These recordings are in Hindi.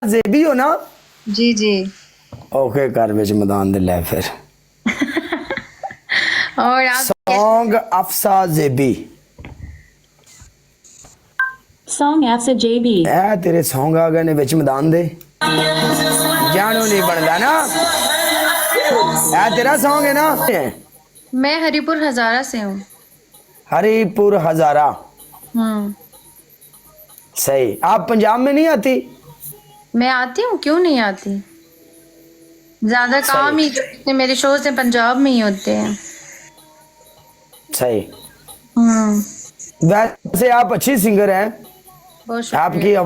जेबी हो ना? जी जी। ओके कर विच मैदान दे ले फिर और आप song अफसा JB Song after JB. ए तेरे सॉन्ग आ गए ने विच मैदान दे जानू नहीं बनदा ना ए तेरा सॉन्ग है ना मैं हरिपुर हजारा से हूँ। हरिपुर हजारा सही आप पंजाब में नहीं आती मैं आती हूँ, क्यों नहीं आती। ज्यादा काम ही जितने मेरे शो से पंजाब में ही होते हैं। सही हम्म। वैसे आप अच्छी सिंगर हैं बहुत शुक्रिया।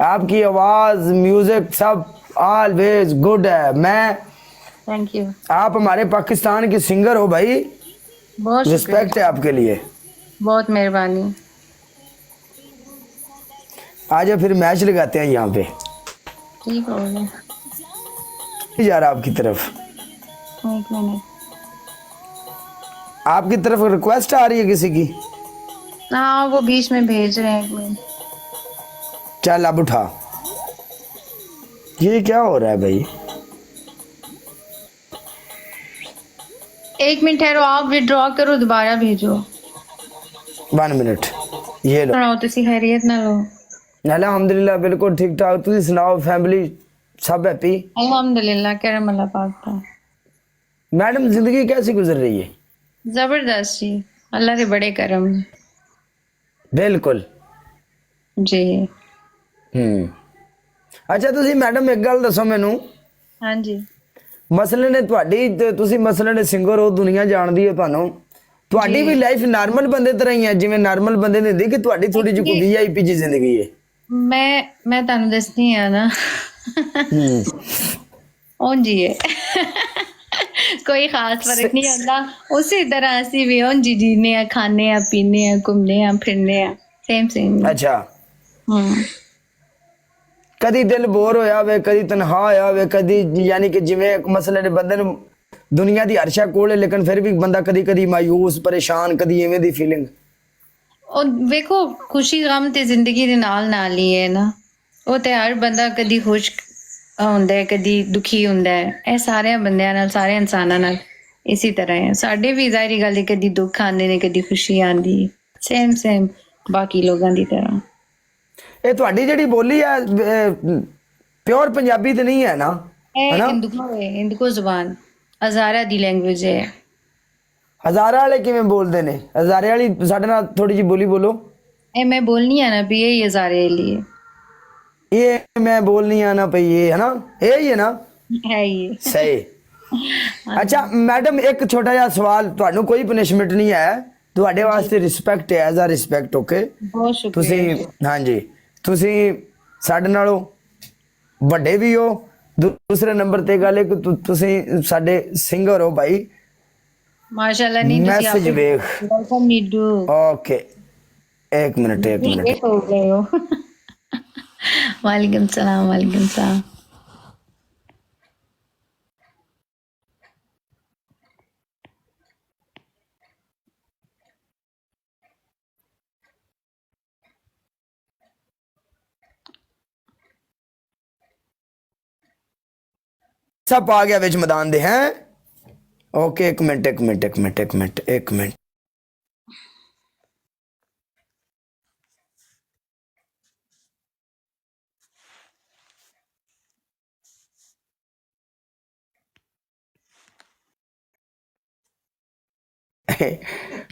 आपकी आवाज म्यूजिक सब ऑलवेज गुड है मैं थैंक यू। आप हमारे पाकिस्तान की सिंगर हो भाई बहुत शुक्रिया। रिस्पेक्ट है आपके लिए बहुत मेहरबानी। आज फिर मैच लगाते हैं यहाँ पे ठीक हो गया। जा रहा आपकी तरफ एक मिनट। आपकी तरफ रिक्वेस्ट आ रही है किसी की हाँ वो बीच में भेज रहे हैं, एक मिनट। चल अब उठा ये क्या हो रहा है भाई एक मिनट ठहरो, आप विड्रॉ करो दोबारा भेजो। 1 मिनट ये लो सुनाओ तुसी खैरियत ना लो। अल्हम्दुलिल्लाह बिल्कुल ठीक ठाक तुम सुनाओ फैमिली सब हैप्पी अल्हम्दुलिल्लाह करम अल्लाह पाक का। मैडम जिंदगी कैसी गुजर रही है जबरदस्त जी, अल्लाह के बड़े करम। बिल्कुल जी ਅੱਛਾ ਤੁਸੀਂ ਮੈਡਮ ਇੱਕ ਗੱਲ ਦੱਸੋ ਮੈਨੂੰ हाँ जी। ਮਸਲੇ ਨੇ ਤੁਹਾਡੀ ਤੇ ਤੁਸੀਂ ਮਸਲੇ ਨੇ ਸਿੰਗਰ ਹੋ ਦੁਨੀਆ ਜਾਣਦੀ ਹੈ ਤੁਹਾਨੂੰ ਤੁਹਾਡੀ ਵੀ ਲਾਈਫ ਨਾਰਮਲ ਬੰਦੇ ਤਰ੍ਹਾਂ ਹੀ ਹੈ ਜਿਵੇਂ ਨਾਰਮਲ ਬੰਦੇ ਦੀ ਹੁੰਦੀ ਕਿ ਤੁਹਾਡੀ ਥੋੜੀ ਜਿਹੀ ਕੋਈ ਵੀਆਈਪੀ ਜੀ ਜ਼ਿੰਦਗੀ ਹੈ मैं ਤੁਹਾਨੂੰ ਦੱਸਣੀ ਆ ਨਾ ਉਂਝ ਹੀ ਹੈ ਕੋਈ ਖਾਸ ਫਰਕ ਨਹੀਂ ਹੁੰਦਾ ਉਸੇ ਤਰ੍ਹਾਂ ਅਸੀਂ ਵੀ ਉਂਝ ਹੀ ਜੀਨੇ ਆ ਖਾਣੇ ਆ ਪੀਨੇ ਆ ਘੁੰਮਨੇ ਆ ਫਿਰਨੇ ਆ ਸੇਮ ਅੱਛਾ ਹਮ ਕਦੀ ਦਿਲ ਬੋਰ ਹੋਇਆ ਹੋਵੇ ਕਦੀ ਤਨਹਾ ਹੋਇਆ ਹੋਵੇ ਕਦੀ ਯਾਨੀ ਕਿ ਜਿਵੇਂ ਇੱਕ ਮਸਲੇ ਨੇ ਬੰਦੇ ਨੂੰ ਦੁਨੀਆ ਦੀ ਹਰ ਸ਼ੈ ਕੋਲ ਹੈ ਲੇਕਿਨ ਫਿਰ ਵੀ ਬੰਦਾ ਕਦੀ ਕਦੀ ਮਾਯੂਸ ਪਰੇਸ਼ਾਨ ਕਦੀ ਐਵੇਂ ਦੀ ਫੀਲਿੰਗ ਉਹ ਵੇਖੋ ਖੁਸ਼ੀ ਗਮ ਤੇ ਜ਼ਿੰਦਗੀ ਦੇ ਨਾਲ ਹੀ ਹੈ ਨਾ ਉਹ ਤੇ ਹਰ ਬੰਦਾ ਕਦੀ ਖੁਸ਼ ਹੁੰਦਾ ਹੈ ਕਦੀ ਦੁਖੀ ਹੁੰਦਾ ਹੈ ਇਹ ਸਾਰਿਆਂ ਬੰਦਿਆਂ ਨਾਲ ਸਾਰੇ ਇਨਸਾਨਾਂ ਨਾਲ ਇਸੇ ਤਰ੍ਹਾਂ ਹੈ ਸਾਡੇ ਵੀ ਜ਼ਾਹਿਰੀ ਗੱਲ ਹੈ ਕਦੀ ਦੁੱਖ ਆਉਂਦੇ ਨੇ ਕਦੀ ਖੁਸ਼ੀ ਆਉਂਦੀ ਸੇਮ ਬਾਕੀ ਲੋਕਾਂ ਦੀ ਤਰ੍ਹਾਂ ਇਹ ਤੁਹਾਡੀ ਜਿਹੜੀ ਬੋਲੀ ਹੈ ਪਿਓਰ ਪੰਜਾਬੀ ਤੇ ਨਹੀਂ ਹੈ ਨਾ ਇਹ ਹਿੰਦੂਕੋ ਜ਼ੁਬਾਨ ਹਜ਼ਾਰਾ ਦੀ ਲੈਂਗੁਏਜ ਹੈ ਹਜ਼ਾਰਾ ਵਾਲੇ ਕਿਵੇਂ ਬੋਲਦੇ ਨੇ ਹਜ਼ਾਰੇ ਵਾਲੀ ਸਾਡੇ ਨਾਲ ਥੋੜੀ ਜਿਹੀ ਬੋਲੀ ਬੋਲੋ ਇਹ ਮੈਂ ਬੋਲਨੀ ਆ ਨਾ ਵੀ ਇਹ ਹਜ਼ਾਰੇ ਲਈ ਇਹ ਮੈਂ ਬੋਲਨੀ ਆ ਨਾ ਭਈ ਇਹ ਹੈ ਨਾ ਇਹ ਹੀ ਹੈ ਨਾ ਹੈ ਇਹ ਸਹੀ ਅੱਛਾ ਮੈਡਮ ਇੱਕ ਛੋਟਾ ਜਿਹਾ ਸਵਾਲ ਤੁਹਾਨੂੰ ਕੋਈ ਪਨਿਸ਼ਮੈਂਟ ਨਹੀਂ ਹੈ ਤੁਹਾਡੇ ਵਾਸਤੇ ਰਿਸਪੈਕਟ ਹੈ ਐਜ਼ ਅ ਰਿਸਪੈਕਟ ਓਕੇ ਬਹੁਤ ਸ਼ੁਕਰੀਆ ਤੁਸੀਂ ਹਾਂਜੀ ਤੁਸੀਂ ਸਾਡੇ ਨਾਲੋਂ ਵੱਡੇ ਵੀ ਹੋ ਦੂਸਰੇ ਨੰਬਰ ਤੇ ਗੱਲ ਹੈ ਕਿ ਤੁਸੀਂ ਸਾਡੇ ਸਿੰਗਰ ਹੋ ਭਾਈ ਮਾਸ਼ਾਅੱਲਾ ਨਹੀਂ ਤੁਸੀਂ ਮੈਸੇਜ ਵੇਖ ਵੈਲਕਮ ਨੀਡੂ ओके एक मिनट हो गए हो वालेकुम सलाम सब आ गया विच मैदान दे हैं ओके एक मिनट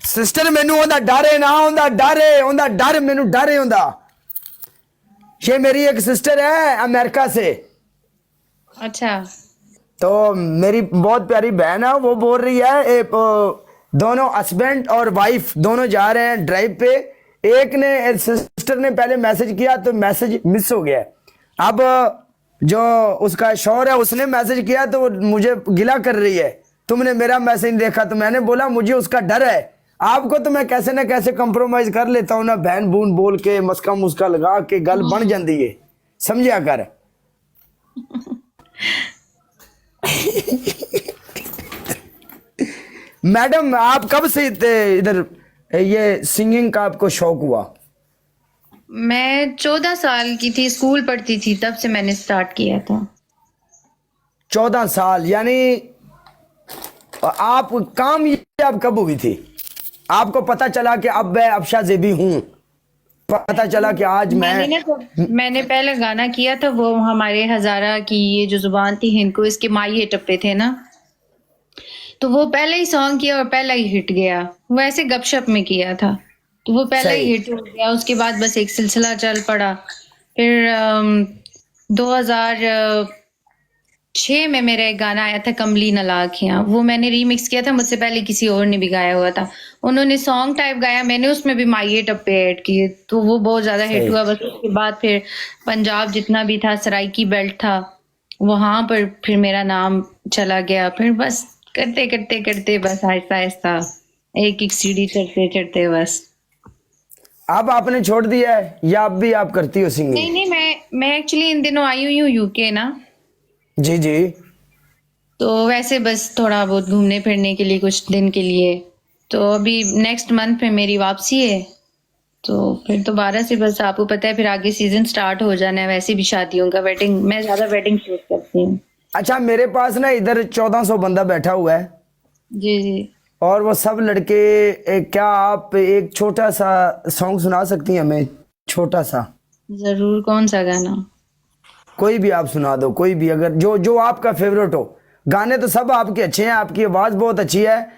सिस्टर मैनू ओंदा डर है ना ओंदा डर मैनू डर है ओंदा ये मेरी एक सिस्टर है अमेरिका से अच्छा तो मेरी बहुत प्यारी बहन है वो बोल रही है दोनों हस्बैंड और वाइफ दोनों जा रहे हैं ड्राइव पे एक ने सिस्टर ने पहले मैसेज किया तो मैसेज मिस हो गया अब जो उसका शौहर है उसने मैसेज किया तो वो मुझे गिला कर रही है तुमने मेरा मैसेज नहीं देखा तो मैंने बोला मुझे उसका डर है आपको तो मैं कैसे ना कैसे कंप्रोमाइज कर लेता हूँ ना बहन बून बोल के मस्का मुस्का लगा के गल बन जाती है समझिया कर मैडम आप कब से इधर ये सिंगिंग का आपको शौक हुआ मैं 14 साल की थी, स्कूल पढ़ती थी, तब से मैंने स्टार्ट किया था। 14 साल, यानी आप कामयाब कब हुई थी? आपको पता चला कि अब मैं अफशा ज़ेबी हूँ, पता चला कि आज मैंने पहले गाना किया था, वो हमारे हजारा की ये जो जुबान थी हिंद को, इसके माही टप्पे थे ना, तो वो पहले ही सॉन्ग किया और पहला ही हिट गया। वो ऐसे गपशप में किया था, तो वो पहला ही सही। हिट हो गया। उसके बाद बस एक सिलसिला चल पड़ा। फिर 2006 में मेरा एक गाना आया था कमली नला आँखियाँ, वो मैंने रीमिक्स किया था, मुझसे पहले किसी और ने भी गाया हुआ था। उन्होंने सॉन्ग टाइप गाया, मैंने उसमें भी माये टप्पे ऐड किए, तो वो बहुत ज्यादा हिट सही। हुआ। बस उसके बाद फिर पंजाब जितना भी था, सराइकी बेल्ट था, वहां पर फिर मेरा नाम चला गया। फिर बस करते करते करते बस आहिस्ता आहिस्ता एक एक सीढ़ी चढ़ते चढ़ते बस। अब आपने छोड़ दिया है या अब भी आप करती हो सिंगिंग? नहीं नहीं, मैं एक्चुअली इन दिनों आई हुई हूँ यूके ना, जी जी। तो वैसे बस थोड़ा बहुत घूमने फिरने के लिए, कुछ दिन के लिए। तो अभी नेक्स्ट मंथ में मेरी वापसी है, तो फिर दोबारा से बस, आपको पता है फिर आगे सीजन स्टार्ट हो जाना है, वैसे भी शादियों का, वेडिंग, मैं ज्यादा वेडिंग शूट करती हूँ। अच्छा, मेरे पास ना इधर 1400 बंदा बैठा हुआ है जी जी। और वो सब लड़के क्या आप एक छोटा सा सॉन्ग सुना सकती हैं हमें? छोटा सा, जरूर। कौन सा गाना? कोई भी आप सुना दो, कोई भी, अगर जो जो आपका फेवरेट हो। गाने तो सब आपके अच्छे हैं, आपकी आवाज़ बहुत अच्छी है,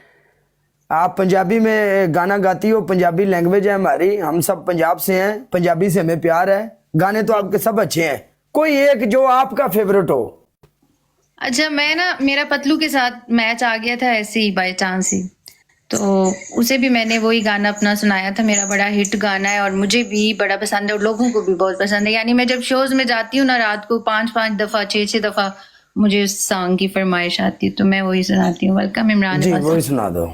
आप पंजाबी में गाना गाती हो, पंजाबी लैंग्वेज है हमारी, हम सब पंजाब से हैं, पंजाबी से हमें प्यार है। गाने तो आपके सब अच्छे हैं, कोई एक जो आपका फेवरेट हो। अच्छा, मैं ना, मेरा पतलू के साथ मैच आ गया था ऐसे ही बाय चांस ही, तो उसे भी मैंने वही गाना अपना सुनाया था। मेरा बड़ा हिट गाना है और मुझे भी बड़ा पसंद है और लोगों को भी बहुत पसंद है। यानी मैं जब शोज में जाती हूँ ना, रात को 5-5 दफा, 6-6 दफा मुझे उस सॉन्ग की फरमाइश आती है, तो मैं वही सुनाती हूँ। वेलकम इमरान जी, पासा। वही सुना दो।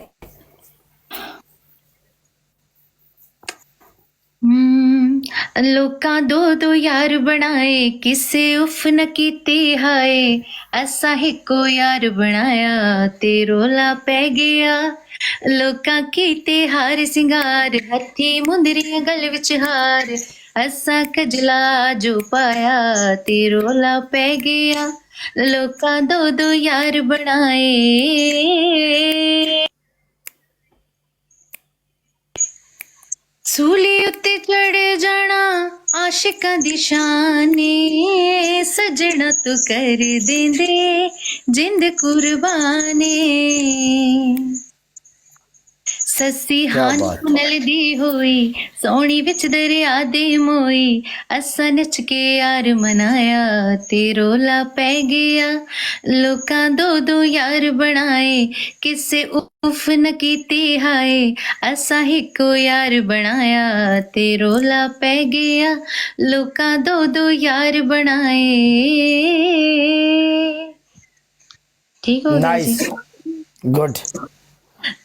लोकां दो दो यार बनाए, किसे उफ न कीती हाय, असा हिको यार बनाया ते रोला पै गया। लोकां कीते हार सिंगार, हत्थी मुंदरियां गल विच हार, असा कजला जो पाया ते रोला पै गया। लोकां दो दो यार बनाए। सूली उत्ते चढ़ जाना आशिकां दी शान ए, सजना तू कर देंदे जिंद कुर्बान ए। सस्सी क्या हान बात। नल दी होई, सोनी विच दरिया दे मोई, असा नच के यार मनाया ते रोला पै गया। लोकां दो दो यार बनाए, किसे उफ न कीती हाय, असा हिको यार बनाया ते रोला पै गया। लोकां दो दो यार बनाए। ठीक हो गया जी? Nice, good.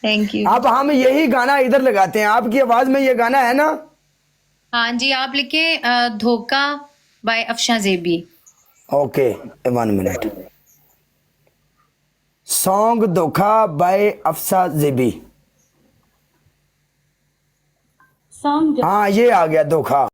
Thank you. अब हम यही गाना इधर लगाते हैं, आपकी आवाज में ये गाना है ना? हाँ जी, आप लिखे Dhokha by Afsha JB. Okay, 1 minute. Song Dhokha by Afsha JB. Song हाँ, ये आ गया धोखा।